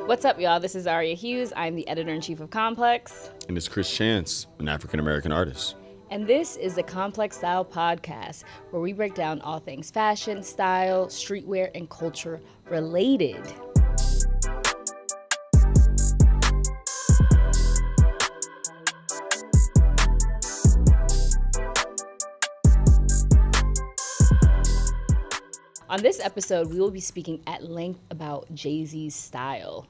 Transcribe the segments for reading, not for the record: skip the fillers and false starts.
What's up, y'all? This is Aria Hughes. I'm the editor-in-chief of Complex. And it's Chris Chance, an African-American artist. And this is the Complex Style Podcast, where we break down all things fashion, style, streetwear, and culture related. On this episode, we will be speaking at length about Jay-Z's style.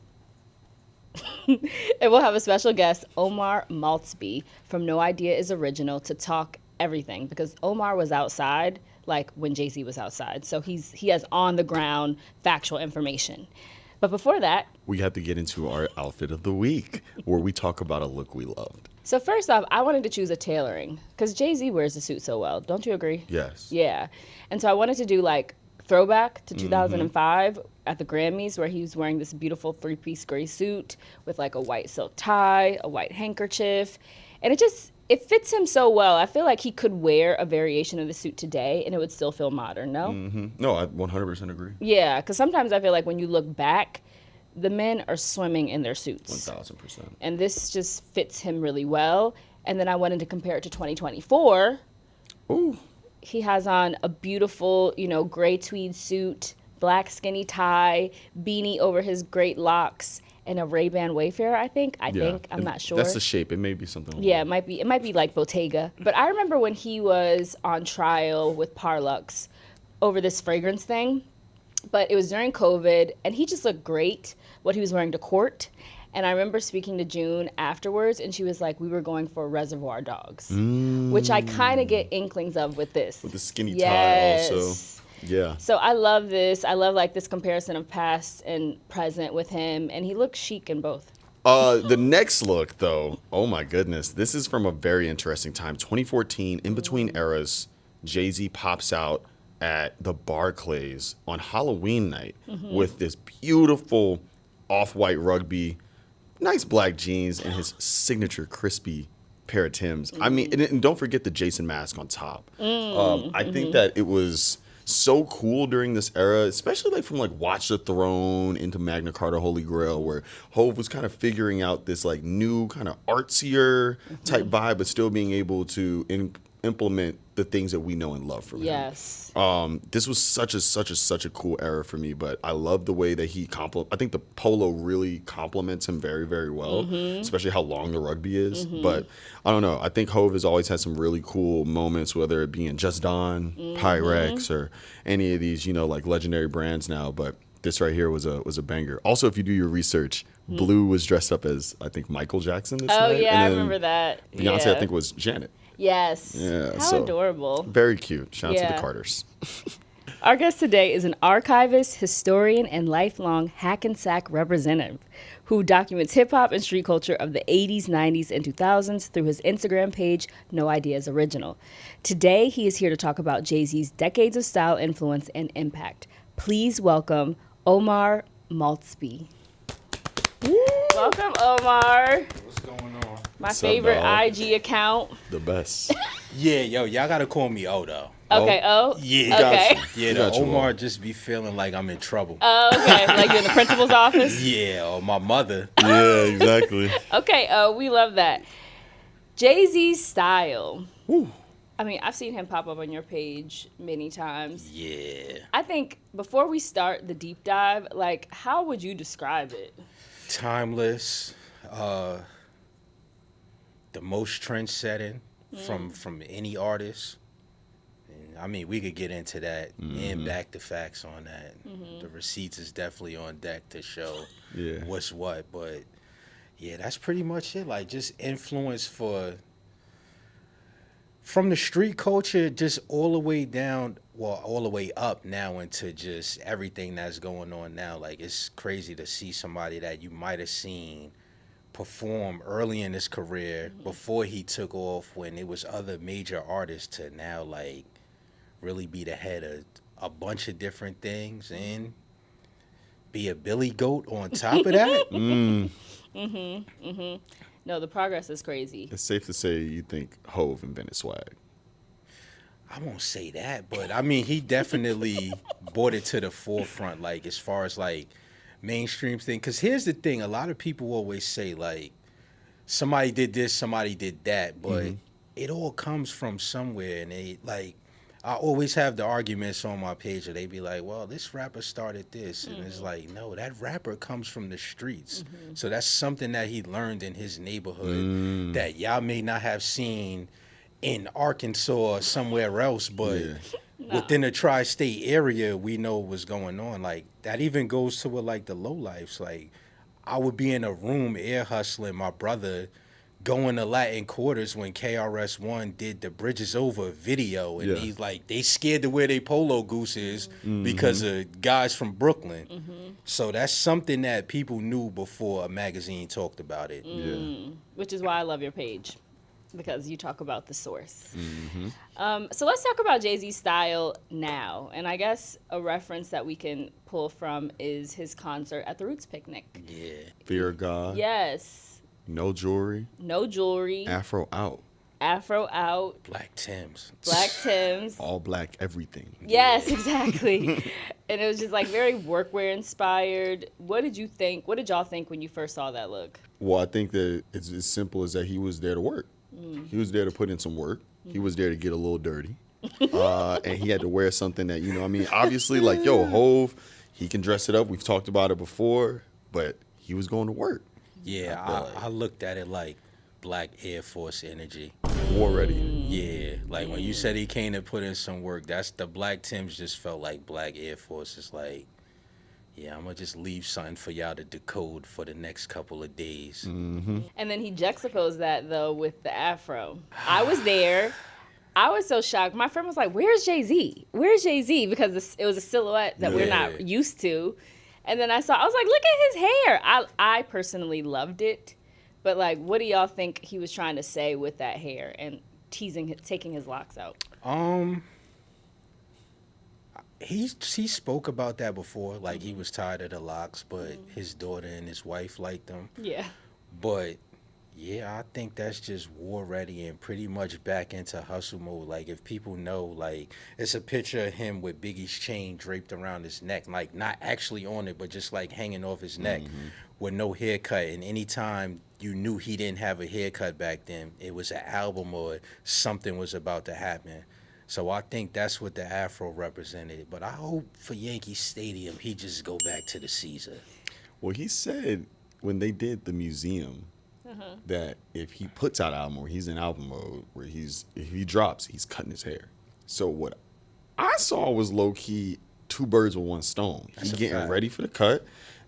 And we'll have a special guest, Omar Maltzby from No Idea is Original, to talk everything, because Omar was outside like when Jay-Z was outside. So he has on the ground factual information. But before that, we have to get into our outfit of the week, where we talk about a look we loved. So first off, I wanted to choose a tailoring, because Jay-Z wears the suit so well. Don't you agree? Yes. Yeah. And so I wanted to do like throwback to 2005 at the Grammys, where he was wearing this beautiful three-piece gray suit with like a white silk tie, a white handkerchief, and it fits him so well. I feel like he could wear a variation of the suit today and it would still feel modern, no? Mm-hmm. No, I 100% agree. Yeah, because sometimes I feel like when you look back, the men are swimming in their suits. 1,000%. And this just fits him really well. And then I wanted to compare it to 2024. Ooh. He has on a beautiful, gray tweed suit, black skinny tie, beanie over his great locks, and a Ray-Ban Wayfarer, I think. I'm not sure. That's the shape. It may be something. Yeah, it might be like Bottega. But I remember when he was on trial with Parlux over this fragrance thing, but it was during COVID, and he just looked great, what he was wearing to court. And I remember speaking to June afterwards, and she was like, we were going for Reservoir Dogs, which I kind of get inklings of with this. With the skinny tie also. Yeah. So I love this. I love like this comparison of past and present with him, and he looks chic in both. The next look, though, oh my goodness, this is from a very interesting time. 2014, in between eras, Jay-Z pops out at the Barclays on Halloween night with this beautiful off-white rugby, nice black jeans, and his signature crispy pair of Timbs. I mean, and don't forget the Jason mask on top. I think that it was so cool during this era, especially like from like Watch the Throne into Magna Carta Holy Grail, where Hov was kind of figuring out this like new kind of artsier type vibe, but still being able to implement the things that we know and love from him. Yes. This was such a cool era for me, but I love the way that he I think the polo really complements him very, very well, especially how long the rugby is. But I don't know. I think Hov has always had some really cool moments, whether it be in Just Don, Pyrex, or any of these, like legendary brands now. But this right here was a banger. Also, if you do your research, Blue was dressed up as, I think, Michael Jackson this night. Oh, yeah, I remember that. Beyonce, I think, was Janet. Yes. Yeah, How adorable. Very cute. Shout out to the Carters. Our guest today is an archivist, historian, and lifelong Hackensack representative who documents hip-hop and street culture of the 80s, 90s, and 2000s through his Instagram page, No Idea is Original. Today, he is here to talk about Jay-Z's decades of style influence and impact. Please welcome Omar Maltzby. Welcome, Omar. What's going on? My favorite IG account. The best. Yeah, y'all gotta call me O though. Okay, O? Yeah. Okay. Yeah, the Omar just be feeling like I'm in trouble. Oh, okay. Like you're in the principal's office? Yeah, or my mother. Yeah, exactly. Okay, we love that. Jay-Z's style. Woo. I mean, I've seen him pop up on your page many times. Yeah. I think before we start the deep dive, like, how would you describe it? Timeless. The most trend-setting from any artist. And, I mean, we could get into that and back the facts on that. The receipts is definitely on deck to show what's what. But, yeah, that's pretty much it. Like, just influence from the street culture just all the way down, all the way up now into just everything that's going on now. Like, it's crazy to see somebody that you might have seen perform early in his career before he took off when it was other major artists to now, like, really be the head of a bunch of different things and be a Billy Goat on top of that. No, the progress is crazy. It's safe to say you think Hov invented swag. I won't say that, but I mean, he definitely brought it to the forefront, like, as far as, like, mainstream thing. Because here's the thing: a lot of people always say like, somebody did this, somebody did that, but it all comes from somewhere. And they like, I always have the arguments on my page where they be like, well, this rapper started this. And it's like, no, that rapper comes from the streets. So that's something that he learned in his neighborhood that y'all may not have seen in Arkansas or somewhere else, but within the tri-state area, we know what's going on. Like, that even goes to what, like, the lowlifes. Like, I would be in a room air hustling my brother, going to Latin Quarters when KRS-One did the Bridges Over video, and he's like, they scared to wear their polo gooses because of guys from Brooklyn. So that's something that people knew before a magazine talked about it. Which is why I love your page, because you talk about the source. So let's talk about Jay-Z's style now. And I guess a reference that we can pull from is his concert at the Roots Picnic. Fear of God. Yes. No jewelry. No jewelry. Afro out. Afro out. Black Timbs. Black Timbs. All black everything. Yes, exactly. And it was just like very workwear inspired. What did you think? What did y'all think when you first saw that look? Well, I think that it's as simple as that he was there to work. He was there to put in some work. He was there to get a little dirty. And he had to wear something that, you know, I mean, obviously, like, yo, Hove, he can dress it up. We've talked about it before, but he was going to work. Yeah, I looked at it like black Air Force energy. War ready. Yeah, like when you said he came to put in some work, that's the Black Timbs just felt like black Air Force. It's like, yeah, I'm going to just leave something for y'all to decode for the next couple of days. And then he juxtaposed that, though, with the afro. I was there. I was so shocked. My friend was like, where's Jay-Z? Where's Jay-Z? Because it was a silhouette that we're not used to. And then I was like, look at his hair. I personally loved it. But, like, what do y'all think he was trying to say with that hair and taking his locks out? He spoke about that before, like he was tired of the locks, but his daughter and his wife liked them. Yeah. But yeah, I think that's just war ready and pretty much back into hustle mode. Like, if people know, like, it's a picture of him with Biggie's chain draped around his neck, like not actually on it, but just like hanging off his neck with no haircut. And anytime you knew he didn't have a haircut back then, it was an album or something was about to happen. So I think that's what the afro represented. But I hope for Yankee Stadium, he just go back to the Caesar. Well, he said when they did the museum that if he puts out an album or he's in album mode, where if he drops, he's cutting his hair. So what I saw was low-key two birds with one stone. He's getting ready for the cut,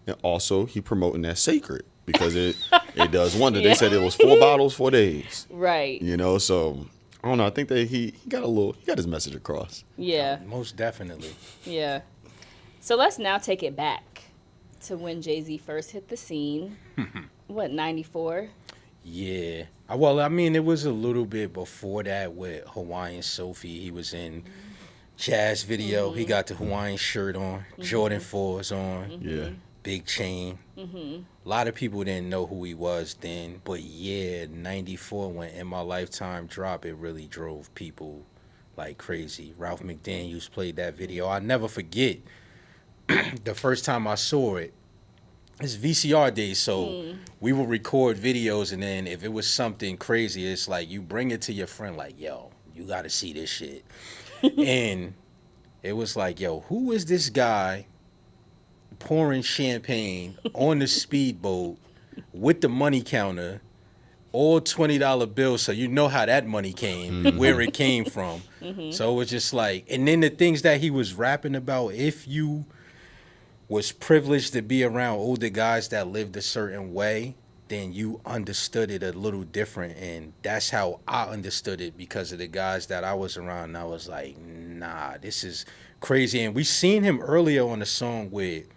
and also he promoting that sacred because it does wonder. They said it was 4 bottles, 4 days. Right. You know, so I don't know. I think that he got his message across. Yeah. Most definitely. Yeah. So let's now take it back to when Jay-Z first hit the scene. What, 94? Yeah. Well, I mean, it was a little bit before that with Hawaiian Sophie. He was in Jazz video. He got the Hawaiian shirt on, Jordan 4s on. Yeah. Big chain. A lot of people didn't know who he was then. But yeah, 94, when In My Lifetime dropped, it really drove people like crazy. Ralph McDaniels played that video. I'll never forget the first time I saw it. It's VCR days, so we would record videos, and then if it was something crazy, it's like you bring it to your friend, like, yo, you got to see this shit. And it was like, yo, who is this guy pouring champagne on the speedboat with the money counter, all $20 bills, so you know how that money came, where it came from. So it was just like, and then the things that he was rapping about, if you was privileged to be around older guys that lived a certain way, then you understood it a little different. And that's how I understood it, because of the guys that I was around. And I was like, nah, this is crazy. And we seen him earlier on the song with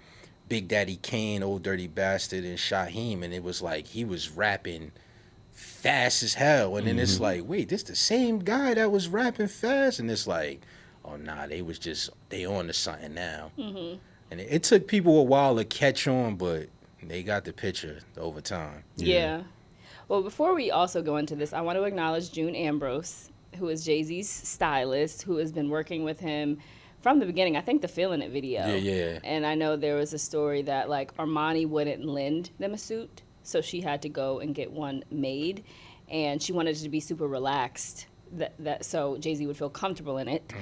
Big Daddy Kane, Old Dirty Bastard, and Shaheem. And it was like he was rapping fast as hell. And then it's like, wait, this the same guy that was rapping fast? And it's like, oh, nah, they on to something now. And it took people a while to catch on, but they got the picture over time. Yeah. Well, before we also go into this, I want to acknowledge June Ambrose, who is Jay-Z's stylist, who has been working with him from the beginning. I think the Feelin' It video. Yeah. And I know there was a story that like Armani wouldn't lend them a suit, so she had to go and get one made, and she wanted it to be super relaxed, that so Jay-Z would feel comfortable in it.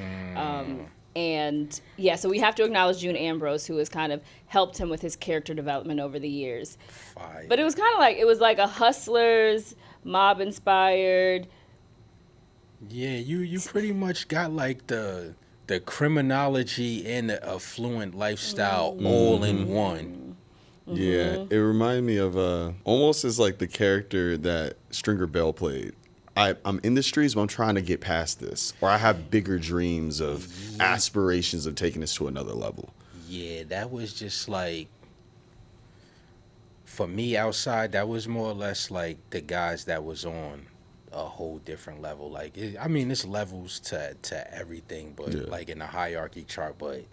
And yeah, so we have to acknowledge June Ambrose, who has kind of helped him with his character development over the years. Fire. But it was kind of like, it was like a Hustlers, mob inspired. Yeah, you pretty much got like the criminology and the affluent lifestyle all in one. Yeah, it reminded me of almost as like the character that Stringer Bell played. I'm in the streets, but I'm trying to get past this, or I have bigger dreams of aspirations of taking this to another level. Yeah, that was just like, for me outside, that was more or less like the guys that was on a whole different level. Like, it's levels to everything, but like in the hierarchy chart. But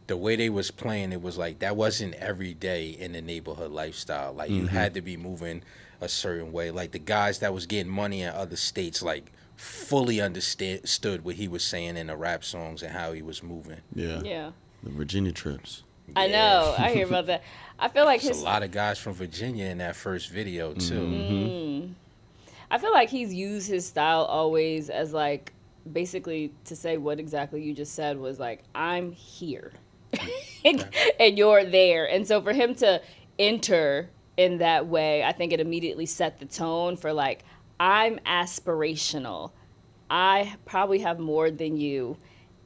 the way they was playing, it was like that wasn't every day in the neighborhood lifestyle. Like you had to be moving a certain way. Like the guys that was getting money in other states, like fully understood what he was saying in the rap songs and how he was moving. Yeah. The Virginia trips. I know. I hear about that. I feel like There's a lot of guys from Virginia in that first video too. I feel like he's used his style always as like, basically to say what exactly you just said was like, I'm here and you're there. And so for him to enter in that way, I think it immediately set the tone for like, I'm aspirational. I probably have more than you.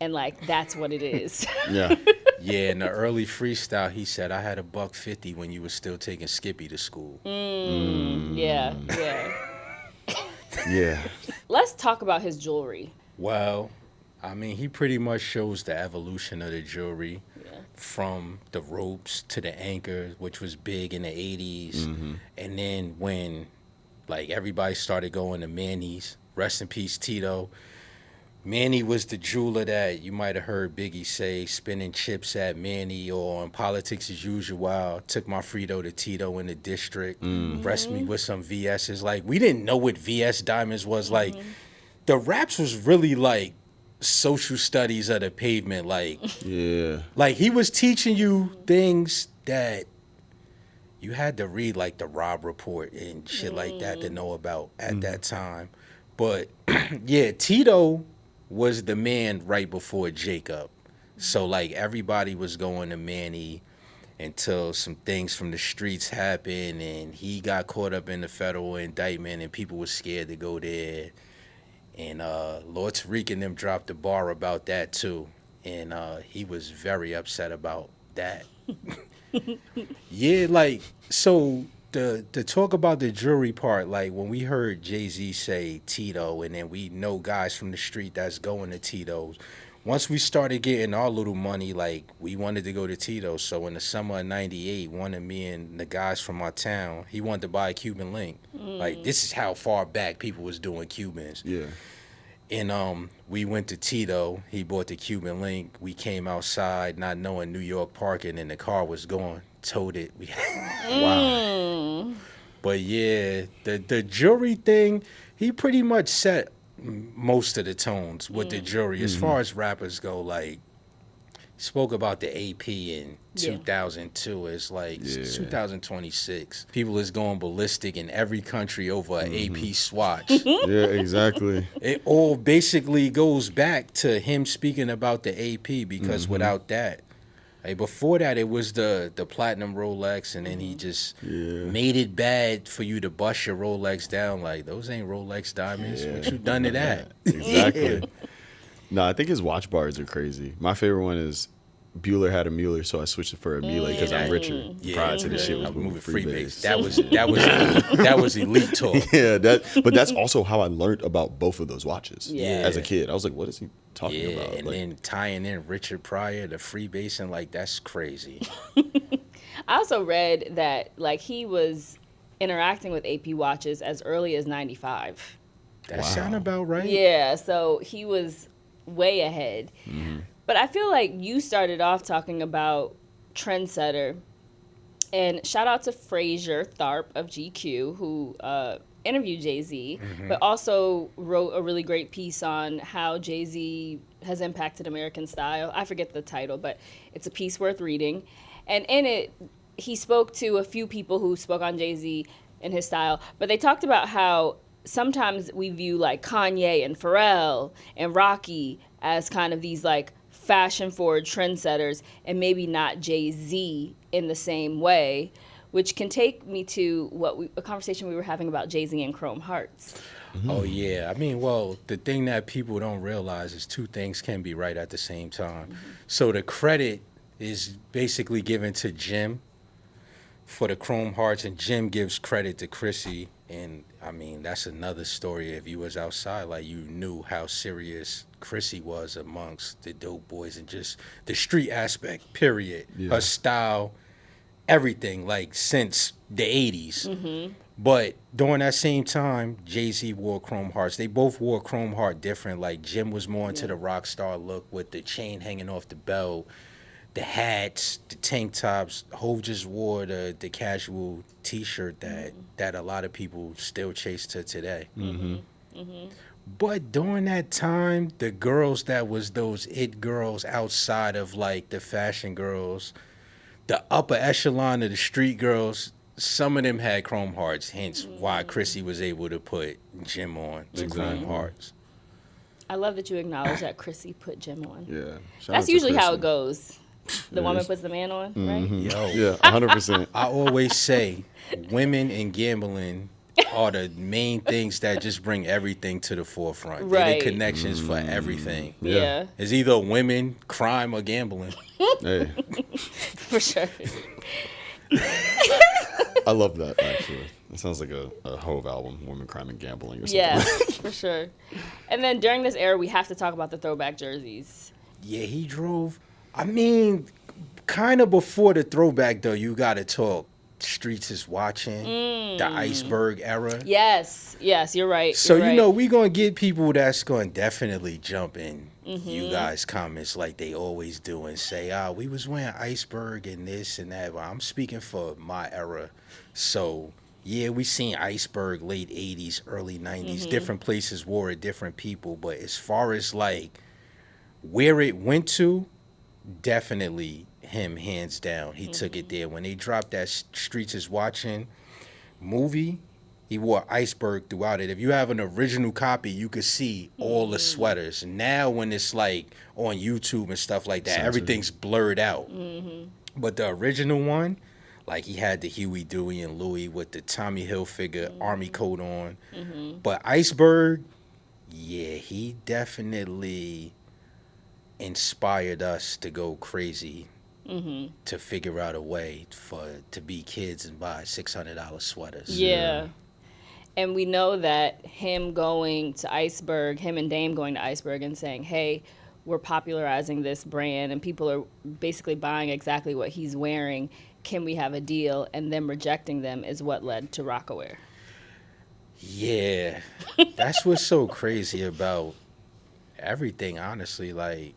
And like, that's what it is. Yeah. Yeah, in the early freestyle, he said, I had $1.50 when you was still taking Skippy to school. Yeah. Yeah. Let's talk about his jewelry. Well, I mean, he pretty much shows the evolution of the jewelry from the ropes to the anchor, which was big in the 80s. And then when, like, everybody started going to Manny's, rest in peace, Tito. Manny was the jeweler that you might have heard Biggie say, spinning chips at Manny, or on Politics as Usual, took my Frito to Tito in the district, blessed me with some VS's. Like, we didn't know what VS Diamonds was. Like, the raps was really like social studies of the pavement. Like, like he was teaching you things that you had to read, like the Rob Report and shit like that to know about at that time. But yeah, Tito was the man right before Jacob. So like everybody was going to Manny until some things from the streets happened and he got caught up in the federal indictment and people were scared to go there. And Lord Tariq and them dropped the bar about that too. And he was very upset about that. Yeah, like, so the talk about the jury part, like when we heard Jay-Z say Tito, and then we know guys from the street that's going to Tito's. Once we started getting our little money, like, we wanted to go to Tito's. So in the summer of 98, one of me and the guys from our town, he wanted to buy a Cuban link. Like, this is how far back people was doing Cubans. Yeah. And we went to Tito. He bought the Cuban link. We came outside not knowing New York parking, and the car was gone. Towed it. Wow. But yeah, the jury thing, he pretty much set most of the tones with the jury. As far as rappers go, like, spoke about the AP in 2002. It's like 2026. People is going ballistic in every country over an AP swatch. Yeah, exactly. It all basically goes back to him speaking about the AP, because without that, like, before that, it was the platinum Rolex, and then he just made it bad for you to bust your Rolex down. Like, those ain't Rolex diamonds. What you done to that? Exactly. No, I think his watch bars are crazy. My favorite one is Bueller had a Mueller, so I switched it for a Miele because I'm richer. Prior to the shit was moving freebase. That was elite talk. Yeah, but that's also how I learned about both of those watches. As a kid, I was like, "What is he talking about?" And like, then tying in Richard Pryor to freebasing, like, that's crazy. I also read that like he was interacting with AP watches as early as 95. That sound about right? Yeah, so he was way ahead. But I feel like you started off talking about Trendsetter, and shout out to Fraser Tharp of GQ, who interviewed Jay-Z, but also wrote a really great piece on how Jay-Z has impacted American style. I forget the title, but it's a piece worth reading. And in it, he spoke to a few people who spoke on Jay-Z and his style, but they talked about how sometimes we view like Kanye and Pharrell and Rocky as kind of these like fashion forward trendsetters, and maybe not Jay-Z in the same way, which can take me to a conversation we were having about Jay-Z and Chrome Hearts. Oh yeah, I mean, well, the thing that people don't realize is two things can be right at the same time. So the credit is basically given to Jim for the Chrome Hearts, and Jim gives credit to Chrissy. And I mean, that's another story. If you was outside, like, you knew how serious Chrissy was amongst the dope boys, and just the street aspect, period. Yeah. Her style, everything, like, since the 80s. But during that same time, Jay-Z wore Chrome Hearts. They both wore Chrome Heart different. Like, Jim was more into the rock star look with the chain hanging off the belt, the hats, the tank tops. Hov just wore the casual T-shirt that a lot of people still chase to today. But during that time, the girls that was those it girls outside of like the fashion girls, the upper echelon of the street girls, some of them had Chrome Hearts, hence why Chrissy was able to put Jim on to Chrome Hearts. I love that you acknowledge that Chrissy put Jim on. Yeah. Shout out That's to usually how Chrissy. it goes. The woman puts the man on, right? Yo, Yeah, 100%. I always say women and gambling are the main things that just bring everything to the forefront. They're Right. the connections for everything. Yeah, It's either women, crime, or gambling. Hey, for sure. I love that, actually. It sounds like a Hove album, Women, Crime, and Gambling or something. Yeah, for sure. And then during this era, we have to talk about the throwback jerseys. Yeah, he drove. I mean, kind of before the throwback, though, you got to talk Streets is Watching, the Iceberg era. Yes, you're right. So, you're you right. know, we going to get people that's going to definitely jump in you guys' comments like they always do and say, we was wearing Iceberg and this and that. But I'm speaking for my era. So, yeah, we seen Iceberg late 80s, early 90s. Different places wore it, different people. But as far as, like, where it went to, definitely him, hands down. He took it there. When they dropped that Streets is Watching movie, he wore Iceberg throughout it. If you have an original copy, you could see all the sweaters. Now when it's like on YouTube and stuff like that, Censored. everything's blurred out. But the original one, like, he had the Huey, Dewey, and Louie with the Tommy Hilfiger army coat on. But Iceberg, yeah, he definitely inspired us to go crazy, to figure out a way to be kids and buy $600 sweaters. Yeah. And we know that him going to Iceberg, him and Dame going to Iceberg and saying, hey, we're popularizing this brand and people are basically buying exactly what he's wearing. Can we have a deal? And them rejecting them is what led to Rockaware. Yeah, that's what's so crazy about everything, honestly. Like,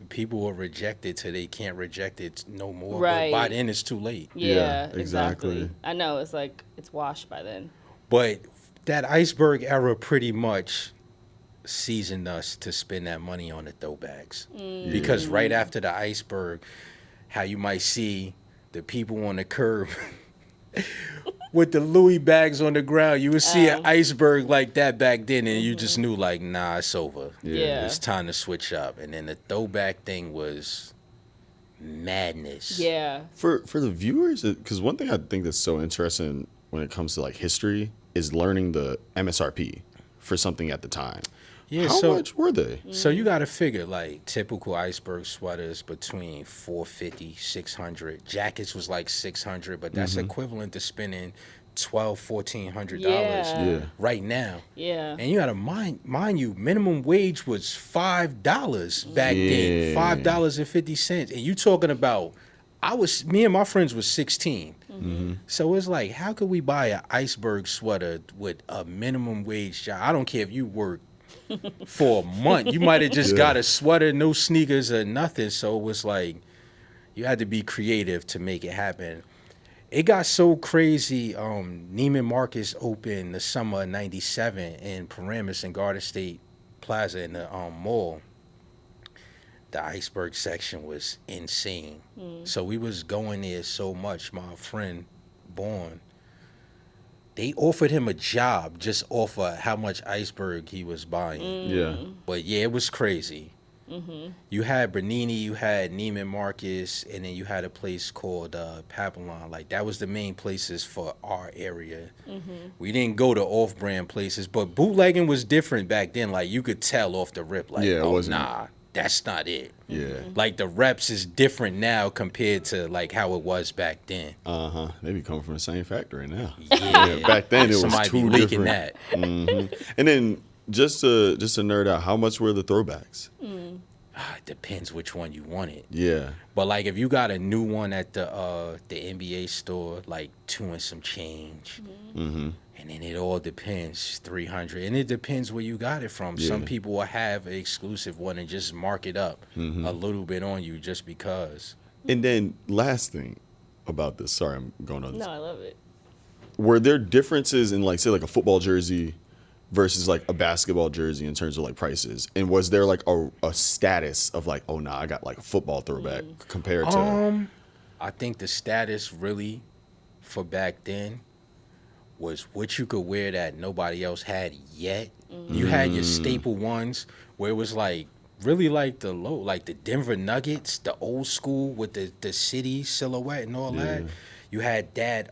people will reject it till they can't reject it no more. Right. But by then, it's too late. Yeah, exactly. exactly. I know, it's like, it's washed by then. But that Iceberg era pretty much seasoned us to spend that money on the throwbacks. Because right after the Iceberg, how you might see the people on the curb with the Louis bags on the ground, you would see an Iceberg like that back then, and you just knew, like, nah, it's over. Yeah. It's time to switch up. And then the throwback thing was madness. Yeah. For the viewers, because one thing I think that's so interesting when it comes to like history is learning the MSRP for something at the time. Yeah, How so much were they? So you got to figure, like, typical Iceberg sweaters between $450, $600. Jackets was like $600, but that's equivalent to spending $1,200, $1,400 Yeah. right now. Yeah. And you got to mind you, minimum wage was $5 back then, Yeah. $5.50, and you talking about. Me and my friends was 16. So it's like, how could we buy an Iceberg sweater with a minimum wage job? I don't care if you work for a month. You might have just got a sweater, no sneakers or nothing. So it was like, you had to be creative to make it happen. It got so crazy. Neiman Marcus opened the summer of '97 in Paramus and Garden State Plaza in the mall. The iceberg section was insane. So we was going there so much. My friend, Born, they offered him a job just off of how much iceberg he was buying. Yeah. But yeah, it was crazy. You had Bernini, you had Neiman Marcus, and then you had a place called Papillon. Like, that was the main places for our area. We didn't go to off-brand places, but bootlegging was different back then. Like, you could tell off the rip, like, Yeah, it oh, wasn't- nah, that's not it. Yeah. Like, the reps is different now compared to, like, how it was back then. They be coming from the same factory now. Yeah. Back then it was Somebody be two leaking different. that. And then just to nerd out, how much were the throwbacks? It depends which one you wanted. Yeah. But like if you got a new one at the NBA store, like 2 and some change, and then it all depends, 300, and it depends where you got it from. Some Yeah. people will have an exclusive one and just mark it up a little bit on you just because. And then last thing about this, sorry, I'm going on this. No, I love it. Were there differences in, like, say, like a football jersey versus like a basketball jersey in terms of like prices? And was there like a status of like, oh nah, I got like a football throwback compared to I think the status really for back then was what you could wear that nobody else had yet. You had your staple ones where it was like really like the low, like the Denver Nuggets, the old school with the city silhouette and all that. You had that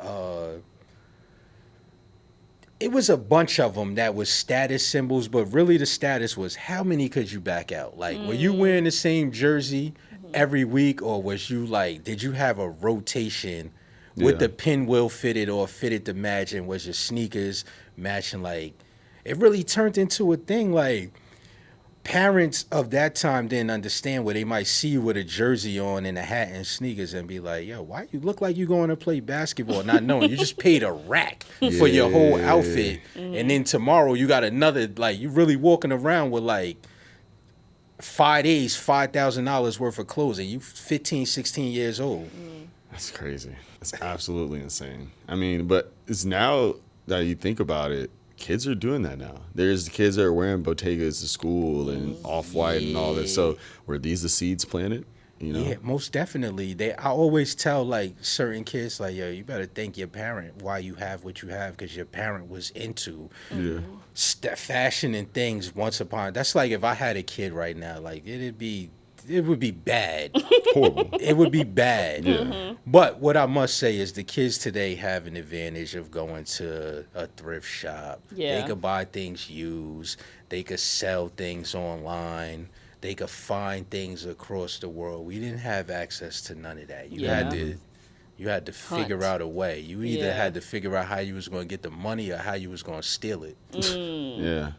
it was a bunch of them that was status symbols, but really the status was how many could you back out? Like, were you wearing the same jersey every week, or was you like, did you have a rotation with the pinwheel fitted or fitted to match, and was your sneakers matching? Like, it really turned into a thing. Like, parents of that time didn't understand where they might see you with a jersey on and a hat and sneakers and be like, yo, why you look like you going to play basketball? Not knowing you just paid a rack for your whole outfit. And then tomorrow you got another, like, you really walking around with like 5 days, $5,000 worth of clothes, and you 15, 16 years old. That's crazy. That's absolutely insane. I mean, but it's now that you think about it, kids are doing that now. There's kids that are wearing Bottegas to school and Off-White and all this. So were these the seeds planted? You know? Yeah, most definitely. I always tell like certain kids, like, yo, you better thank your parent why you have what you have, because your parent was into fashion and things once upon. That's like if I had a kid right now, like it would be bad. Horrible. It would be bad. But what I must say is the kids today have an advantage of going to a thrift shop. Yeah. They could buy things used. They could sell things online. They could find things across the world. We didn't have access to none of that. You had to figure out a way. You either had to figure out how you was going to get the money or how you was going to steal it. Yeah.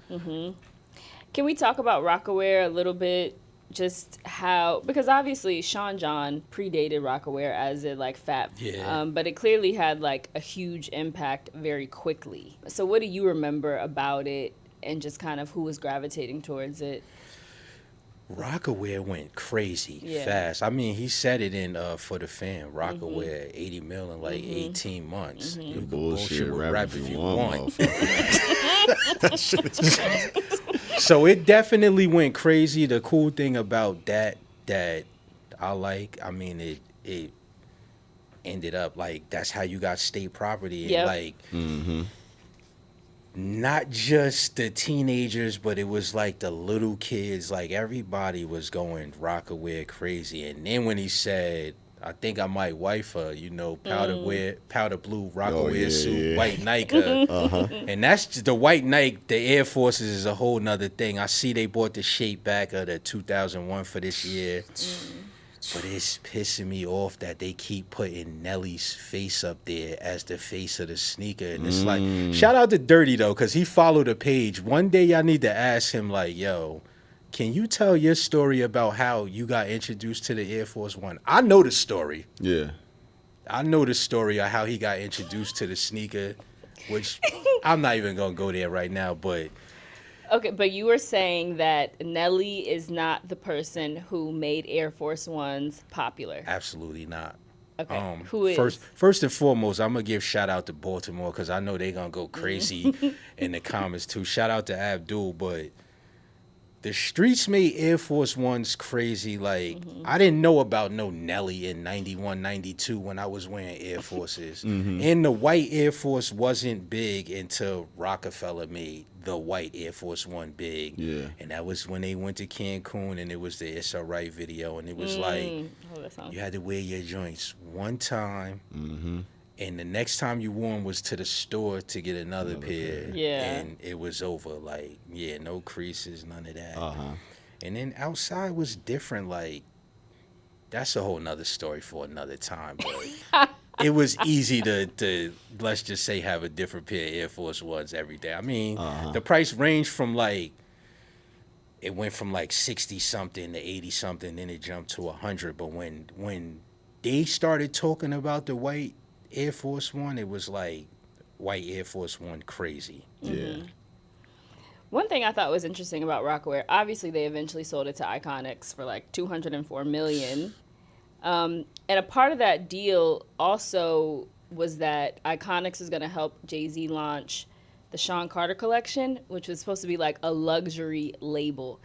Can we talk about Rocawear a little bit? Just how, because obviously Sean John predated Rocawear as a like fat, but it clearly had like a huge impact very quickly. So what do you remember about it, and just kind of who was gravitating towards it? Rocawear went crazy fast. I mean, he said it in For the Fan. Rocawear 80 mil in like 18 months. You can bullshit with rap if you want. So it definitely went crazy. The cool thing about that I like, I mean, it ended up like that's how you got state property. And like not just the teenagers, but it was like the little kids. Like everybody was going Rocawear crazy. And then when he said, I think I might wife her, you know, powder blue Rocawear suit, white Nike. And that's just, the white Nike, the Air Forces is a whole nother thing. I see they bought the shape back of the 2001 for this year. But it's pissing me off that they keep putting Nelly's face up there as the face of the sneaker. And it's like, shout out to Dirty, though, because he followed the page. One day y'all need to ask him, like, yo, can you tell your story about how you got introduced to the Air Force One? I know the story. Yeah. I know the story of how he got introduced to the sneaker, which I'm not even going to go there right now, but... Okay, but you were saying that Nelly is not the person who made Air Force Ones popular. Absolutely not. Okay. Who is? First and foremost, I'm gonna give shout out to Baltimore because I know they're gonna go crazy in the comments too. Shout out to Abdul, but the streets made Air Force Ones crazy. Like, I didn't know about no Nelly in 91, 92 when I was wearing Air Forces. And the white Air Force wasn't big until Rockefeller made the white Air Force One big. Yeah. And that was when they went to Cancun and it was the It's Alright video. And it was like, you had to wear your joints one time. And the next time you wore them was to the store to get another pair. Yeah. And it was over. Like, yeah, no creases, none of that. And then outside was different. Like, that's a whole nother story for another time. But it was easy to, let's just say, have a different pair of Air Force Ones every day. I mean, the price ranged from like, it went from like 60-something to 80-something, then it jumped to 100. But when they started talking about the white Air Force One, it was like white Air Force One crazy. Yeah. One thing I thought was interesting about Rocawear, obviously they eventually sold it to Iconics for like $204 million. And a part of that deal also was that Iconics is going to help Jay-Z launch the Sean Carter collection, which was supposed to be like a luxury label.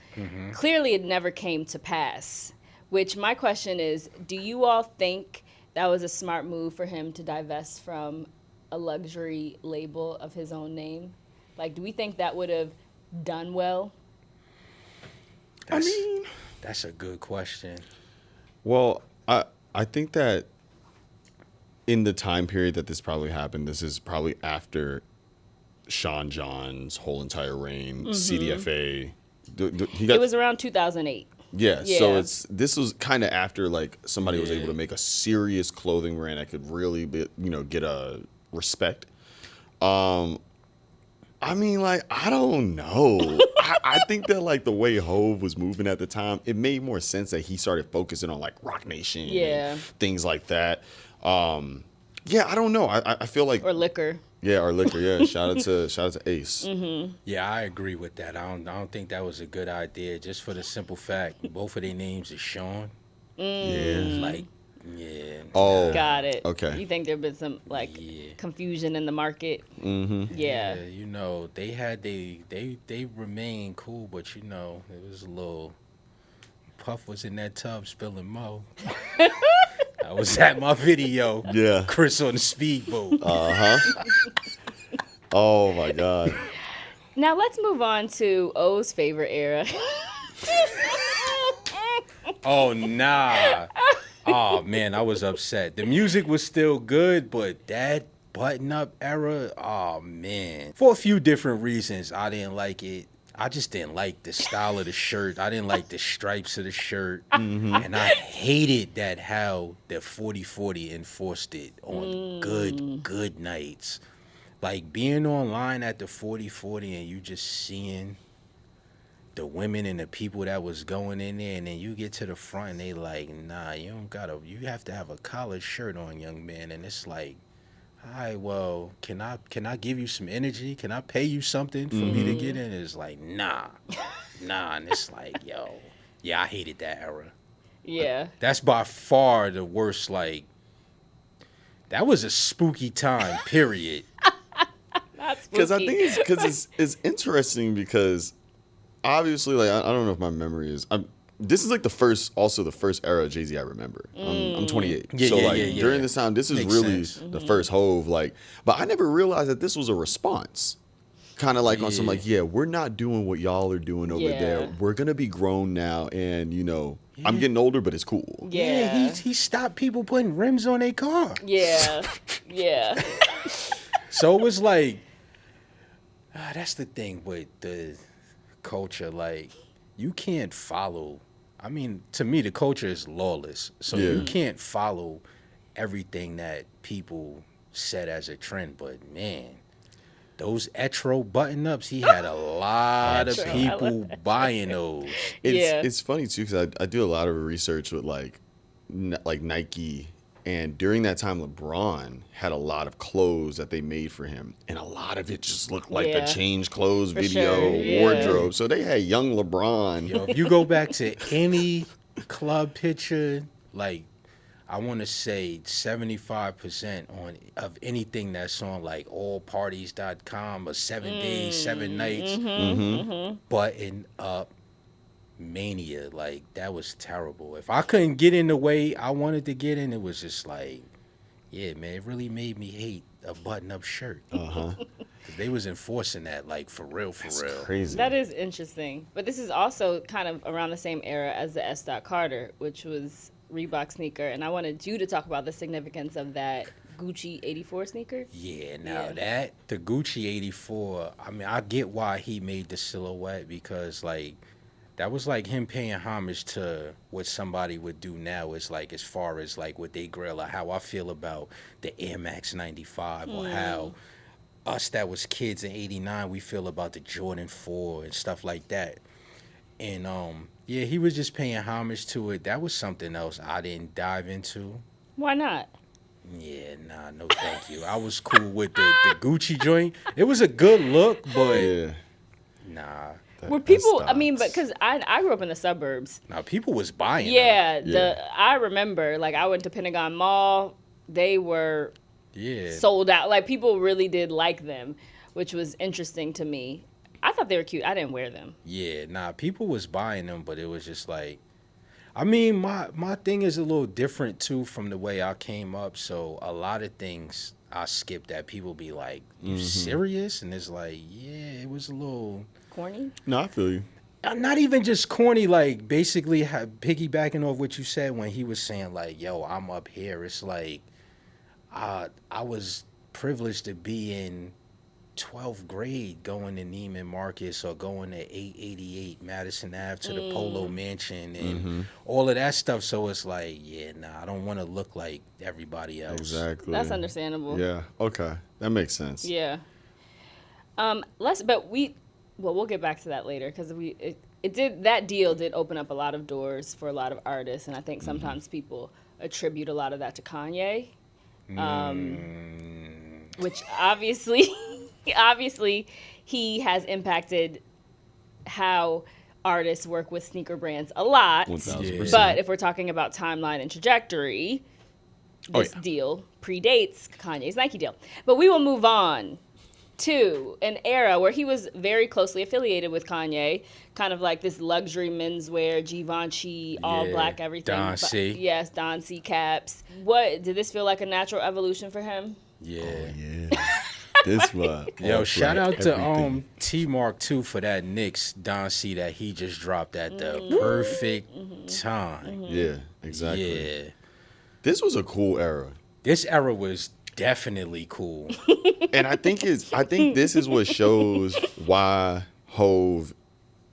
Clearly it never came to pass, which my question is, do you all think that was a smart move for him to divest from a luxury label of his own name? Like, do we think that would have done well? That's a good question. Well, I think that in the time period that this probably happened, this is probably after Sean John's whole entire reign, CDFA. It was around 2008. Yeah, so this was kind of after like somebody was able to make a serious clothing brand that could really be, get a respect. I mean, like, I don't know. I think that like the way Hove was moving at the time, it made more sense that he started focusing on like Rock Nation and things like that. Yeah, I don't know. I feel like Or Liquor. Yeah, or Liquor. Yeah, shout out to Ace. Yeah, I agree with that. I don't think that was a good idea. Just for the simple fact, both of their names is Sean. Yeah. Like, yeah. Oh, Got it. Okay. You think there been some like confusion in the market? Yeah. They remained cool, but it was a little. Puff was in that tub spilling mo. I was at my video. Yeah. Chris on the speedboat. Oh my God. Now let's move on to O's favorite era. Oh nah. Oh man, I was upset. The music was still good, but that button-up era, oh man. For a few different reasons, I didn't like it. I just didn't like the style of the shirt. I didn't like the stripes of the shirt. And I hated that how the 40/40 enforced it on good nights. Like being online at the 40/40 and you just seeing the women and the people that was going in there, and then you get to the front and they like, nah, you have to have a collared shirt on, young man. And it's like, all right, well, can I give you some energy? Can I pay you something for me to get in? It's like, nah. And it's like, yo, yeah, I hated that era. Yeah. That's by far the worst. Like, that was a spooky time, period. Because I think it's interesting because obviously, like, I don't know if my memory is. This is like the first era of Jay-Z I remember. I'm 28. During this time, this is Makes really sense. the first Hove. Like, but I never realized that this was a response. Kind of like on some like, we're not doing what y'all are doing over there. We're gonna be grown now, and I'm getting older, but it's cool. Yeah. He stopped people putting rims on their car. Yeah. So it was like, that's the thing with the culture. Like, you can't follow. I mean, to me, the culture is lawless. So you can't follow everything that people set as a trend. But man, those Etro button-ups, he had a lot of people buying those. It's funny too because I do a lot of research with like Nike, and during that time, LeBron had a lot of clothes that they made for him, and a lot of it just looked like the change clothes video wardrobe. So they had young LeBron. Yo, if you go back to any club picture, like I want to say 75% on of anything that's on like allparties.com or 7 days, 7 nights. Button up mania. Like, that was terrible. If I couldn't get in the way I wanted to get in, it was just like, yeah, man, it really made me hate a button-up shirt. They was enforcing that, like, for real, for That's real. crazy. That is interesting. But this is also kind of around the same era as the S. Carter, which was Reebok sneaker. And I wanted you to talk about the significance of that Gucci 84 sneaker. Yeah, now that, the Gucci 84, I mean, I get why he made the silhouette, because, like, that was like him paying homage to what somebody would do now, is like, as far as like what they grill, or how I feel about the Air Max 95, or how us that was kids in 89, we feel about the Jordan 4 and stuff like that. And yeah, he was just paying homage to it. That was something else I didn't dive into. Why not? Yeah, nah, no thank you. I was cool with the Gucci joint. It was a good look, but Yeah. nah. Were people, I mean, because I grew up in the suburbs. Now people was buying them. Yeah, I remember, like, I went to Pentagon Mall. They were sold out. Like, people really did like them, which was interesting to me. I thought they were cute. I didn't wear them. Yeah, nah, people was buying them, but it was just like, I mean, my thing is a little different too from the way I came up. So a lot of things I skipped that people be like, "You serious?" And it's like, yeah, it was a little Corny? No, I feel you. not even just corny. Like, basically piggybacking off what you said when he was saying like, "Yo, I'm up here." It's like, I was privileged to be in 12th grade going to Neiman Marcus or going to 888 Madison Ave to the Polo Mansion and all of that stuff. So it's like, yeah, nah, I don't want to look like everybody else. Exactly. That's understandable. Yeah. Okay. That makes sense. Yeah. We'll get back to that later, because that deal did open up a lot of doors for a lot of artists, and I think sometimes people attribute a lot of that to Kanye, which obviously he has impacted how artists work with sneaker brands a lot. 1000%. But if we're talking about timeline and trajectory, this deal predates Kanye's Nike deal. But we will move on to an era where he was very closely affiliated with Kanye, kind of like this luxury menswear, Givenchy, all black everything. Don C. Yes, Don C caps. What, did this feel like a natural evolution for him? Yeah. Yeah. This one. Yo, shout out to T Mark too for that Knicks Don C that he just dropped at the perfect time. Yeah, exactly. Yeah. This was a cool era. This era was definitely cool. And I think this is what shows why Hove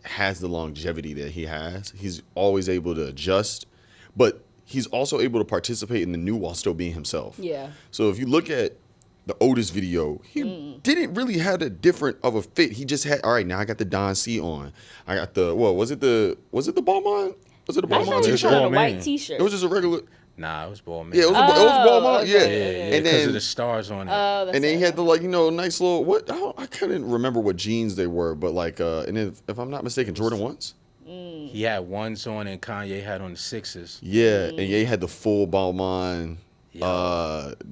has the longevity that he has. He's always able to adjust, but he's also able to participate in the new while still being himself. Yeah. So if you look at the Otis video, he didn't really have a different of a fit. He just had, all right, now I got the Don C on. I got the, was it the Balmain? Was it the I Balmain thought he t-shirt? had a Balmain. white t-shirt. It was just a regular. Nah, it was Ballman. Yeah, it was Balmain. okay. Yeah. Yeah, And because then of the stars on it. That's and then he it. had the, like, nice little, I couldn't remember what jeans they were, but like, and if I'm not mistaken, Jordan 1s? He had ones on and Kanye had on the sixes. Yeah, and he had the full Balmain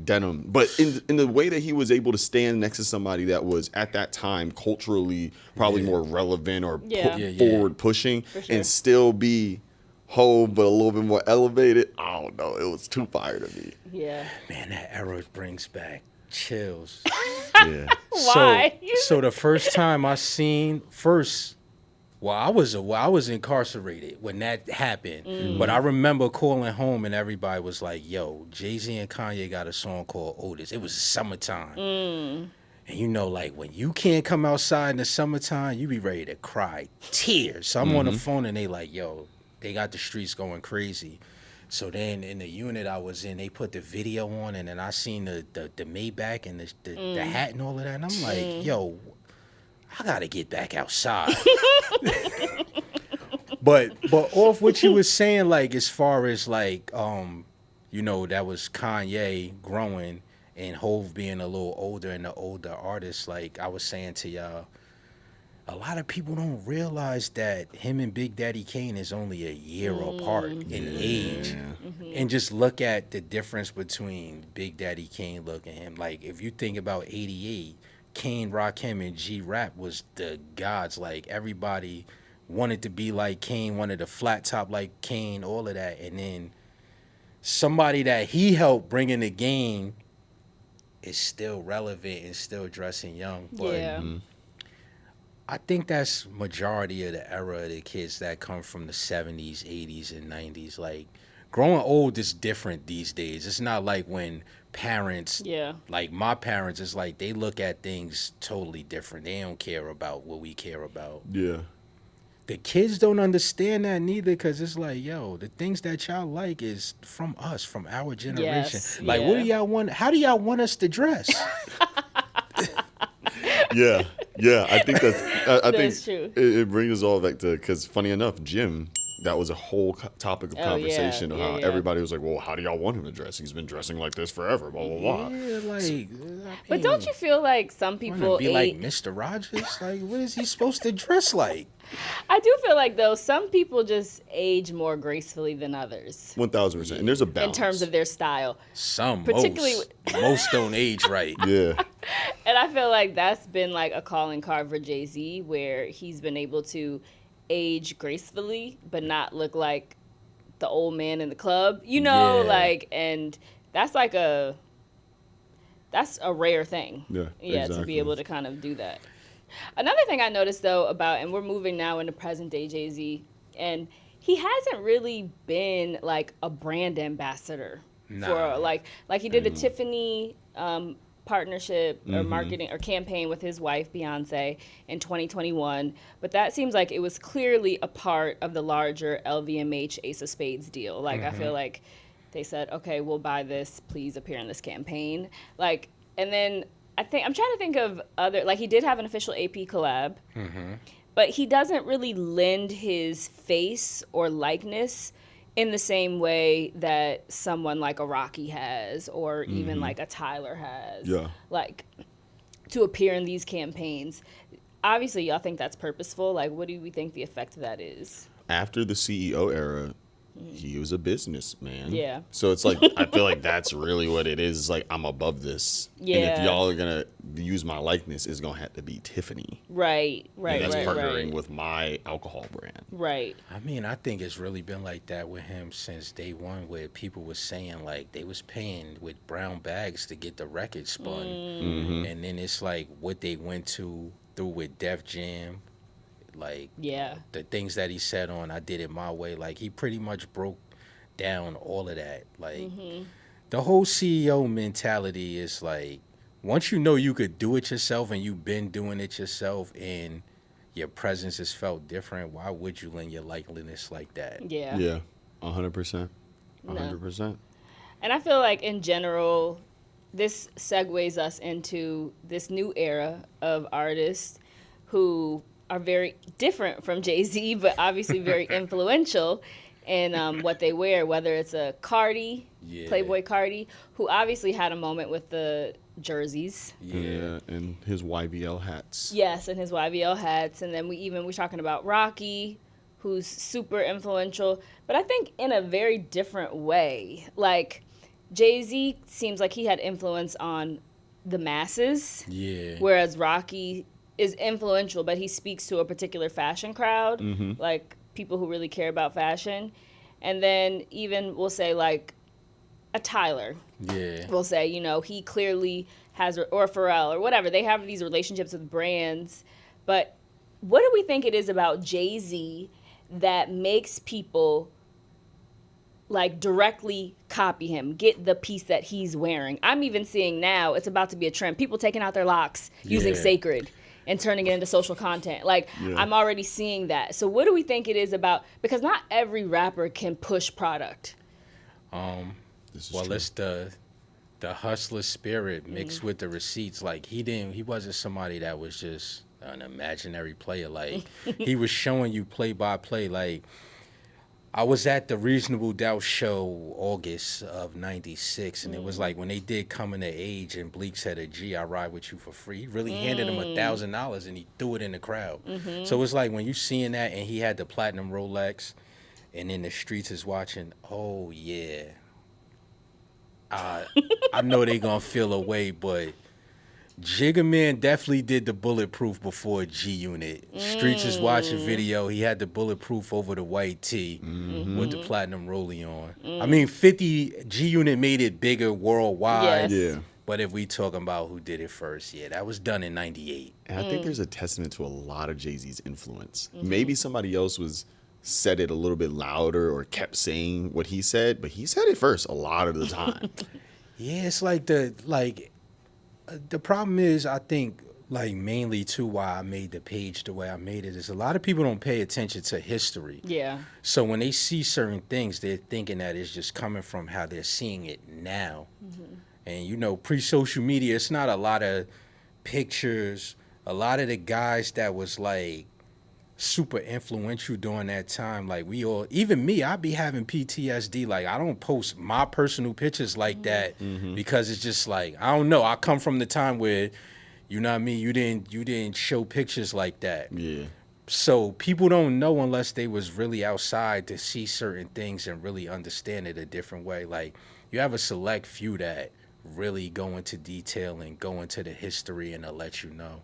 denim. But in the way that he was able to stand next to somebody that was at that time culturally probably more relevant or forward pushing For sure. and still be Hove but a little bit more elevated, I don't know. It was too fire to me. Yeah. Man, that era brings back chills. Yeah. Why? So the first time I seen I was incarcerated when that happened. But I remember calling home and everybody was like, yo, Jay-Z and Kanye got a song called Otis. It was summertime. And like when you can't come outside in the summertime, you be ready to cry tears. So I'm on the phone and they like, yo, they got the streets going crazy. So then in the unit I was in, they put the video on and then I seen the Maybach and the hat and all of that. And I'm like, yo, I gotta get back outside. But off what you was saying, like as far as like that was Kanye growing and Hove being a little older and the older artist, like I was saying to y'all, a lot of people don't realize that him and Big Daddy Kane is only a year apart in age. And just look at the difference between Big Daddy Kane look and him. Like, if you think about 88, Kane, Rakim, and G-Rap was the gods. Like, everybody wanted to be like Kane, wanted a flat top like Kane, all of that. And then somebody that he helped bring in the game is still relevant and still dressing young. But Yeah. I think that's majority of the era of the kids that come from the 70s, 80s, and 90s. Like, growing old is different these days. It's not like when parents, Yeah. like my parents, it's like they look at things totally different. They don't care about what we care about. Yeah. The kids don't understand that neither, because it's like, yo, the things that y'all like is from us, from our generation. Yes, Like, what do yeah. y'all want? How do y'all want us to dress? Yeah. Yeah. I think that's. I think That's true. it brings us all back to, because funny enough, Jim. That was a whole topic of Oh, yeah. conversation of Yeah, how yeah. everybody was like, well, how do y'all want him to dress? He's been dressing like this forever, blah, blah, blah. Yeah, like. But don't you feel like some want people to be like age? Mr. Rogers? Like, what is he supposed to dress like? I do feel like though some people just age more gracefully than others 1,000%. And there's a in balance. terms of their style. Some, Particularly most don't age right. Yeah. And I feel like that's been like a calling card for Jay-Z, where he's been able to age gracefully but not look like the old man in the club, you know, Yeah. like, and that's like that's a rare thing. Yeah, To be exactly. able to kind of do that. Another thing I noticed though about, and we're moving now into present day Jay-Z, and he hasn't really been like a brand ambassador Nah. for like he did the Tiffany partnership or marketing or campaign with his wife Beyonce in 2021, but that seems like it was clearly a part of the larger LVMH Ace of Spades deal. Like I feel like they said, okay, we'll buy this, please appear in this campaign. Like, and then I'm trying to think of other, like he did have an official AP collab, but he doesn't really lend his face or likeness in the same way that someone like a Rocky has, or even like a Tyler has. Yeah. Like, to appear in these campaigns. Obviously, y'all think that's purposeful. Like, what do we think the effect of that is? After the CEO era, he was a businessman. Yeah. So it's like, I feel like that's really what it is. It's like, I'm above this. And if Yeah. y'all are going to use my likeness, it's going to have to be Tiffany. Right, And that's partnering right. with my alcohol brand. Right. I mean, I think it's really been like that with him since day one, where people was saying like they was paying with brown bags to get the record spun. And then it's like what they went through with Def Jam, like Yeah. the things that he said on I Did It My Way, like he pretty much broke down all of that. Like the whole CEO mentality is like, once you know you could do it yourself and you've been doing it yourself and your presence is felt different, why would you lend your likeness like that? Yeah. Yeah. 100%. No. 100%. And I feel like in general, this segues us into this new era of artists who are very different from Jay-Z, but obviously very influential in what they wear, whether it's a Cardi, Yeah. Playboy Cardi, who obviously had a moment with the jerseys. Yeah. And his YBL hats. Yes, and his YBL hats. And then we're talking about Rocky, who's super influential, but I think in a very different way. Like, Jay-Z seems like he had influence on the masses, Yeah. whereas Rocky is influential, but he speaks to a particular fashion crowd, like people who really care about fashion. And then even we'll say like a Tyler, Yeah. we'll say, you know, he clearly has, or Pharrell or whatever, they have these relationships with brands. But what do we think it is about Jay-Z that makes people like directly copy him, get the piece that he's wearing? I'm even seeing now, it's about to be a trend, people taking out their locks using Yeah. Sacred and turning it into social content. Like, Yeah. I'm already seeing that. So what do we think it is about, because not every rapper can push product. This is Well, true. it's the hustler spirit mixed with the receipts. Like he wasn't somebody that was just an imaginary player. Like he was showing you play by play. Like I was at the Reasonable Doubt show August of '96, and it was like when they did Coming to Age, and Bleak said a G, I ride with you for free. He really handed him $1,000, and he threw it in the crowd. So it's like when you seeing that, and he had the platinum Rolex, and in the streets is watching. Oh yeah, I know they gonna feel away, but Jigga Man definitely did the bulletproof before G Unit. Streets is watching video. He had the bulletproof over the white tee with the platinum rollie on. I mean, 50 G Unit made it bigger worldwide. Yes. Yeah. But if we talking about who did it first, yeah, that was done in '98. And I think there's a testament to a lot of Jay-Z's influence. Maybe somebody else said it a little bit louder or kept saying what he said, but he said it first a lot of the time. Yeah, it's like the problem is, I think, like, mainly too, why I made the page the way I made it is a lot of people don't pay attention to history. Yeah. So when they see certain things, they're thinking that it's just coming from how they're seeing it now. And, you know, pre-social media, it's not a lot of pictures. A lot of the guys that was, like, super influential during that time, like, we all, even me, I be having PTSD. Like, I don't post my personal pictures like that because it's just like, I don't know. I come from the time where, you know what I mean, you didn't show pictures like that. Yeah. So people don't know unless they was really outside to see certain things and really understand it a different way. Like, you have a select few that really go into detail and go into the history, and they'll let you know.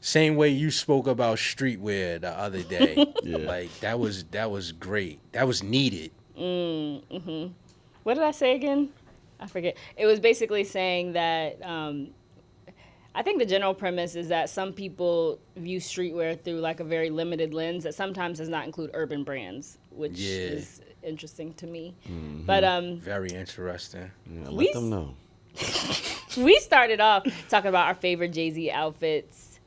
Same way you spoke about streetwear the other day. Yeah. Like, that was great. That was needed. What did I say again? I forget. It was basically saying that I think the general premise is that some people view streetwear through like a very limited lens that sometimes does not include urban brands, which is interesting to me. But Very interesting. Yeah, We let them know. we started off talking about our favorite Jay-Z outfits.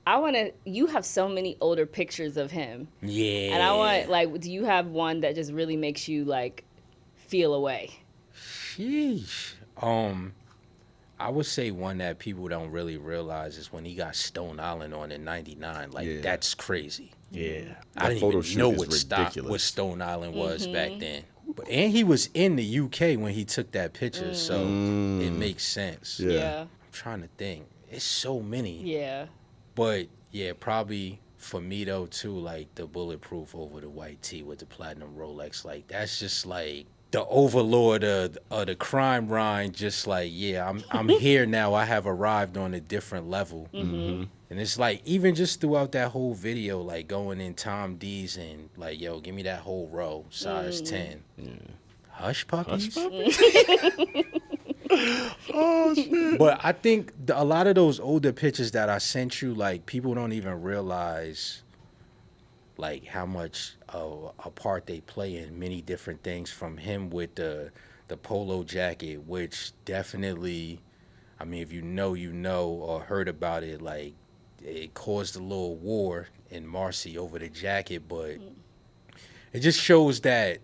You have so many older pictures of him. Yeah. And I want, like, do you have one that just really makes you, like, feel away? Sheesh. I would say one that people don't really realize is when he got Stone Island on in '99. Like, that's crazy. Yeah. I That didn't photo even shoot know is ridiculous. what Stone Island was back then. And he was in the UK when he took that picture, so it makes sense. Yeah. I'm trying to think. It's so many. Yeah. But, yeah, probably for me, though, too, like, the bulletproof over the white tee with the platinum Rolex. Like, that's just, like, the overlord of the crime rhyme. Just like, yeah, I'm here now. I have arrived on a different level. And it's like, even just throughout that whole video, like, going in Tom D's and like, yo, give me that whole row, size 10. Hush puppies. Oh, shit. But I think a lot of those older pictures that I sent you, like, people don't even realize, like, how much a part they play in many different things. From him with the polo jacket, which definitely, I mean, if you know or heard about it, like, it caused a little war in Marcy over the jacket, but it just shows that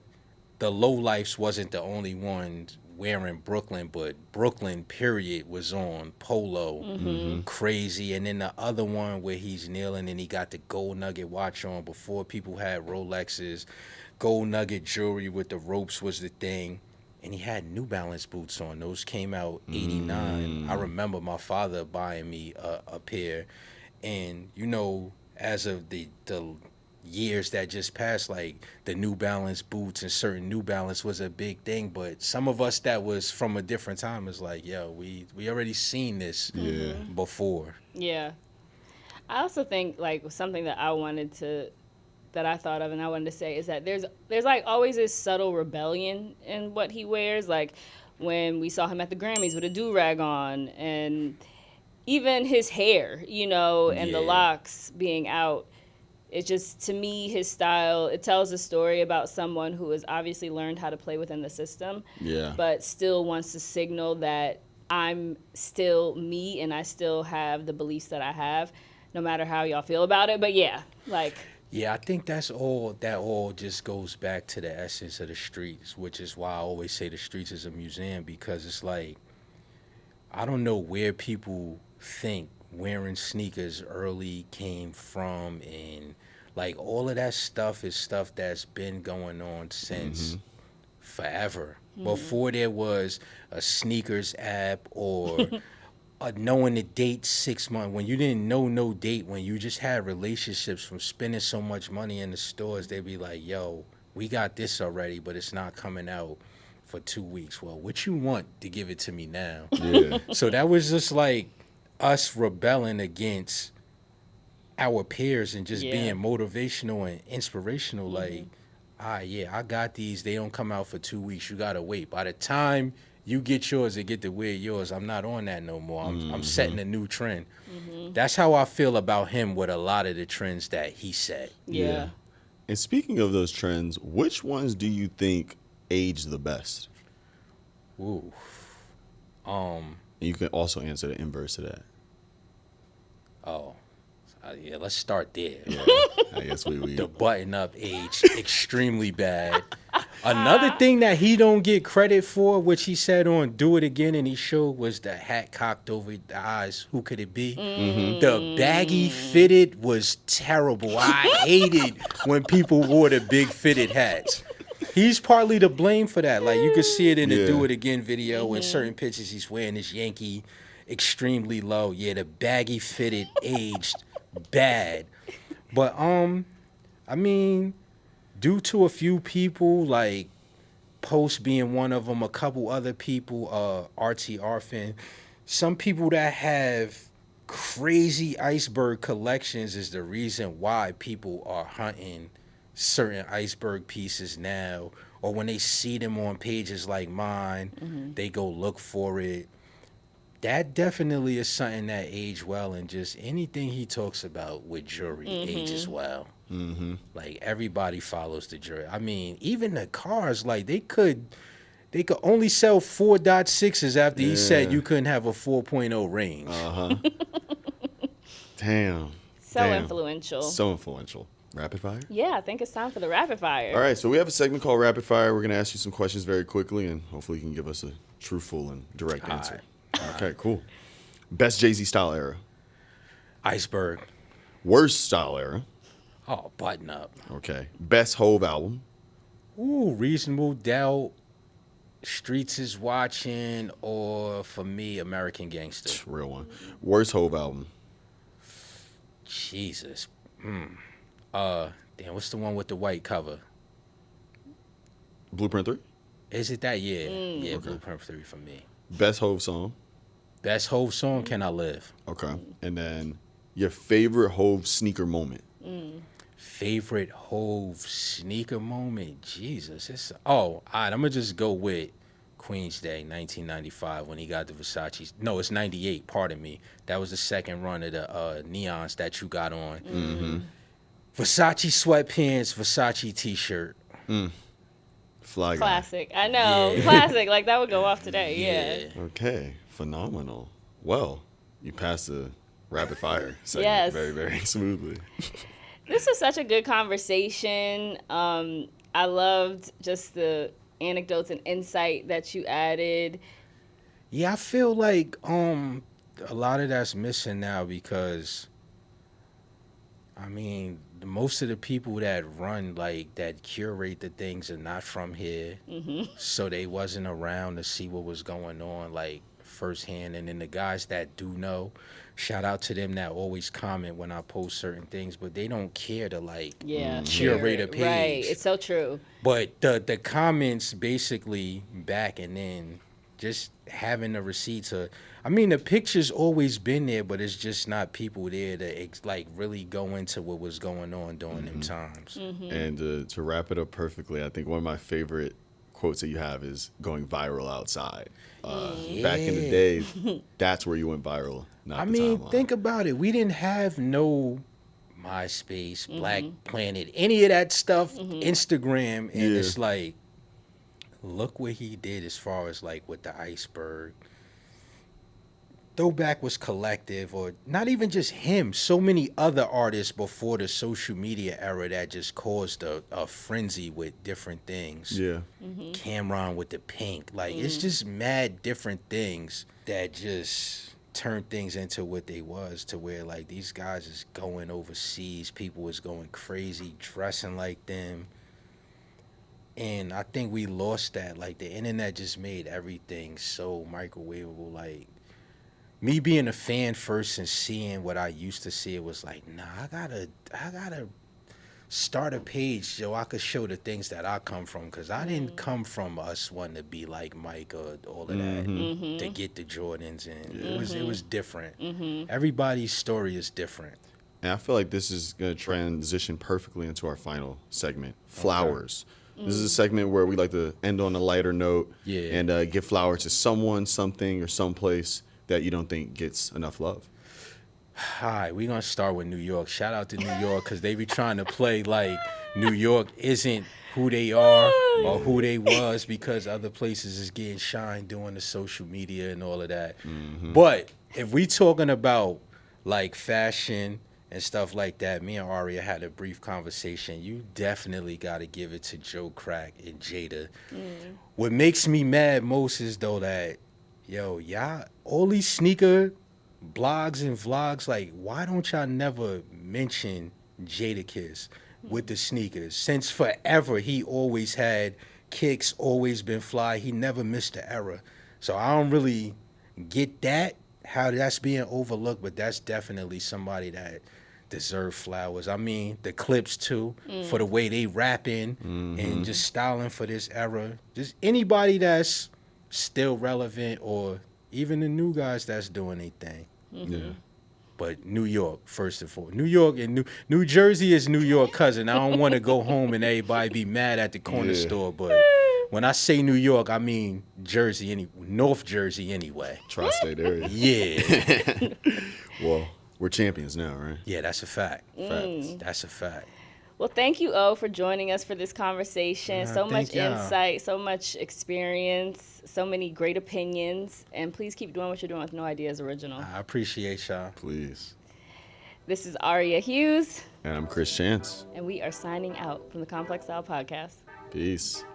the lowlifes wasn't the only ones wearing Brooklyn, but Brooklyn, period, was on polo, crazy. And then the other one where he's kneeling and he got the gold nugget watch on before people had Rolexes, gold nugget jewelry with the ropes was the thing. And he had New Balance boots on. Those came out '89. I remember my father buying me a pair. And, you know, as of the years that just passed, like, the New Balance boots and certain New Balance was a big thing. But some of us that was from a different time is like, yo, we already seen this before. Yeah. I also think, like, something that I thought of and I wanted to say is that there's like always this subtle rebellion in what he wears. Like, when we saw him at the Grammys with a do-rag on, and even his hair, you know, and the locks being out. It's just, to me, his style, it tells a story about someone who has obviously learned how to play within the system, but still wants to signal that I'm still me and I still have the beliefs that I have, no matter how y'all feel about it. But yeah, like. Yeah, I think that all just goes back to the essence of the streets, which is why I always say the streets is a museum, because it's like, I don't know where people think wearing sneakers early came from, and Like all of that stuff is stuff that's been going on since forever. Before there was a sneakers app or knowing the date 6 months, when you didn't know no date, when you just had relationships from spending so much money in the stores, they'd be like, yo, we got this already, but it's not coming out for 2 weeks. Well, what you want to give it to me now? Yeah. So that was just like us rebelling against our peers and just being motivational and inspirational. Like, yeah, I got these. They don't come out for 2 weeks. You gotta wait. By the time you get yours and get to wear yours, I'm not on that no more. I'm setting a new trend. That's how I feel about him with a lot of the trends that he set. Yeah. And speaking of those trends, which ones do you think age the best? Ooh. And you can also answer the inverse of that. Oh. Yeah, let's start there. Yeah, I guess we The button-up age, extremely bad. Another thing that he don't get credit for, which he said on Do It Again, and he showed, was the hat cocked over the eyes. Who could it be? The baggy fitted was terrible. I hated when people wore the big fitted hats. He's partly to blame for that. Like, you can see it in the Do It Again video. In certain pictures, he's wearing this Yankee extremely low. Yeah, the baggy fitted aged bad. But I mean, due to a few people, like Post being one of them, a couple other people, RT Arfin, some people that have crazy iceberg collections is the reason why people are hunting certain iceberg pieces now, or when they see them on pages like mine, they go look for it. That definitely is something that aged well, and just anything he talks about with jewelry ages well. Like, everybody follows the jewelry. I mean, even the cars, like, they could only sell 4.6s after he said you couldn't have a 4.0 range. Damn. So influential. So influential. Rapid fire? Yeah, I think it's time for the rapid fire. All right, so we have a segment called Rapid Fire. We're going to ask you some questions very quickly, and hopefully you can give us a truthful and direct answer. Okay, cool. Best Jay-Z style era? Iceberg. Worst style era? Oh, Button Up. Okay. Best Hove album? Ooh, Reasonable Doubt, Streets is Watching, or for me, American Gangster. Real one. Worst Hove album? Jesus. Damn, what's the one with the white cover? Blueprint 3? Is it that? Yeah. Yeah, okay. Blueprint 3 for me. Best Hove song? Best Hove song, Can I Live? Okay. And then your favorite Hove sneaker moment? Favorite Hove sneaker moment? Jesus. All right, I'm going to just go with Queen's Day, 1995, when he got the Versace. No, it's 98, pardon me. That was the second run of the neons that you got on. Versace sweatpants, Versace t-shirt. Fly guy. Classic. I know. Yeah. Classic. Like, that would go off today. Yeah. Okay. Phenomenal. Well, you passed the rapid fire segment very, very smoothly. This was such a good conversation. I loved just the anecdotes and insight that you added. Yeah, I feel like a lot of that's missing now because, I mean, most of the people that run, like, that curate the things are not from here. So they wasn't around to see what was going on, like, firsthand. And then the guys that do know, shout out to them that always comment when I post certain things, but they don't care to, like, curate a page. Right, it's so true. But the comments basically back, and then just having the receipts. I mean, the picture's always been there, but it's just not people there to like really go into what was going on during them times. And to wrap it up perfectly, I think one of my favorite quotes that you have is going viral outside. Back in the day, that's where you went viral. Not I the mean, timeline. think about it. We didn't have no MySpace, Black Planet, any of that stuff, Instagram, and it's like, look what he did as far as like with the iceberg. Throwback was collective, or not even just him. So many other artists before the social media era that just caused a frenzy with different things. Yeah. Cameron with the pink. Like, it's just mad different things that just turned things into what they was, to where like these guys is going overseas, people was going crazy, dressing like them. And I think we lost that. Like the internet just made everything so microwavable. Like me being a fan first and seeing what I used to see, it was like, nah, I gotta start a page so I could show the things that I come from, because I didn't come from us wanting to be like Mike or all of that to get the Jordans, and it was different. Everybody's story is different. And I feel like this is going to transition perfectly into our final segment, flowers. This is a segment where we like to end on a lighter note and give flowers to someone, something, or someplace that you don't think gets enough love. Hi, we're going to start with New York. Shout out to New York, because they be trying to play like New York isn't who they are or who they was, because other places is getting shine doing the social media and all of that. But if we talking about like fashion and stuff like that, me and Aria had a brief conversation. You definitely got to give it to Joe Crack and Jada. What makes me mad most is though that, y'all, all these sneaker blogs and vlogs, like, why don't y'all never mention Jadakiss with the sneakers? Since forever, he always had kicks, always been fly. He never missed an era. So I don't really get that, how that's being overlooked, but that's definitely somebody that deserve flowers. I mean, the clips too, for the way they rapping and just styling for this era. Just anybody that's still relevant, or even the new guys that's doing their thing. Yeah. But New York, first and foremost. New York and New Jersey is New York cousin. I don't want to go home and everybody be mad at the corner store, but when I say New York, I mean Jersey, North Jersey anyway. Tri-state area. Yeah. Well, we're champions now, right? Yeah, that's a fact. Facts. That's a fact. Well, thank you, O, for joining us for this conversation. So much thank y'all. insight, so much experience, so many great opinions. And please keep doing what you're doing with No Ideas Original. I appreciate y'all. Please. This is Aria Hughes, And I'm Chris Chance. and we are signing out from the Complex Style Podcast. Peace.